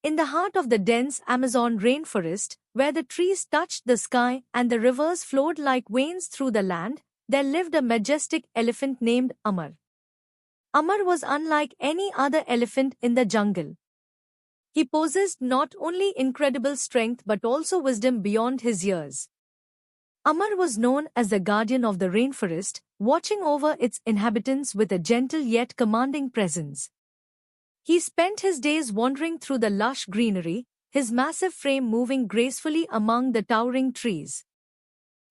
In the heart of the dense Amazon rainforest, where the trees touched the sky and the rivers flowed like veins through the land, there lived a majestic elephant named Amar. Amar was unlike any other elephant in the jungle. He possessed not only incredible strength but also wisdom beyond his years. Amar was known as the guardian of the rainforest, watching over its inhabitants with a gentle yet commanding presence. He spent his days wandering through the lush greenery, his massive frame moving gracefully among the towering trees.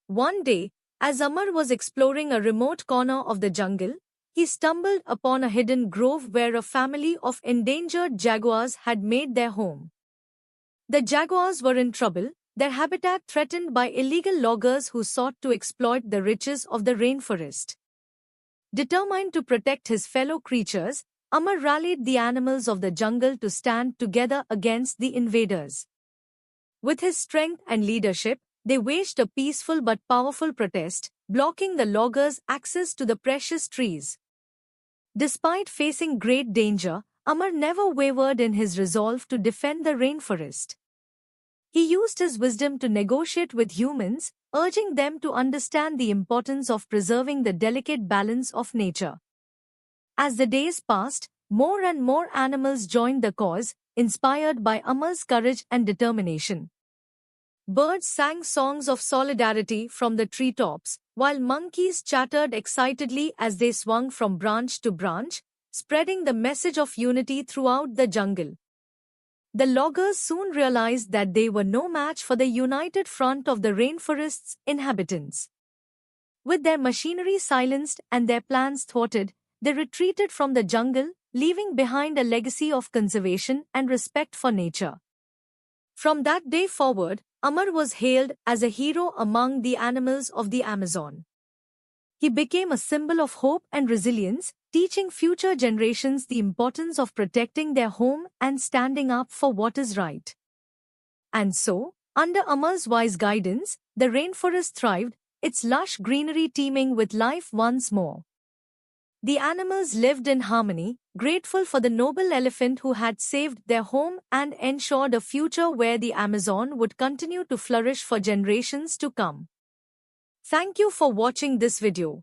One day, as Amar was exploring a remote corner of the jungle, he stumbled upon a hidden grove where a family of endangered jaguars had made their home. The jaguars were in trouble, their habitat threatened by illegal loggers who sought to exploit the riches of the rainforest. Determined to protect his fellow creatures, Amar rallied the animals of the jungle to stand together against the invaders. With his strength and leadership, they waged a peaceful but powerful protest, blocking the loggers' access to the precious trees. Despite facing great danger, Amar never wavered in his resolve to defend the rainforest. He used his wisdom to negotiate with humans, urging them to understand the importance of preserving the delicate balance of nature. As the days passed, more and more animals joined the cause, inspired by Amar's courage and determination. Birds sang songs of solidarity from the treetops, while monkeys chattered excitedly as they swung from branch to branch, spreading the message of unity throughout the jungle. The loggers soon realized that they were no match for the united front of the rainforest's inhabitants. With their machinery silenced and their plans thwarted, they retreated from the jungle, leaving behind a legacy of conservation and respect for nature. From that day forward, Amar was hailed as a hero among the animals of the Amazon. He became a symbol of hope and resilience, teaching future generations the importance of protecting their home and standing up for what is right. And so, under Amar's wise guidance, the rainforest thrived, its lush greenery teeming with life once more. The animals lived in harmony, grateful for the noble elephant who had saved their home and ensured a future where the Amazon would continue to flourish for generations to come. Thank you for watching this video.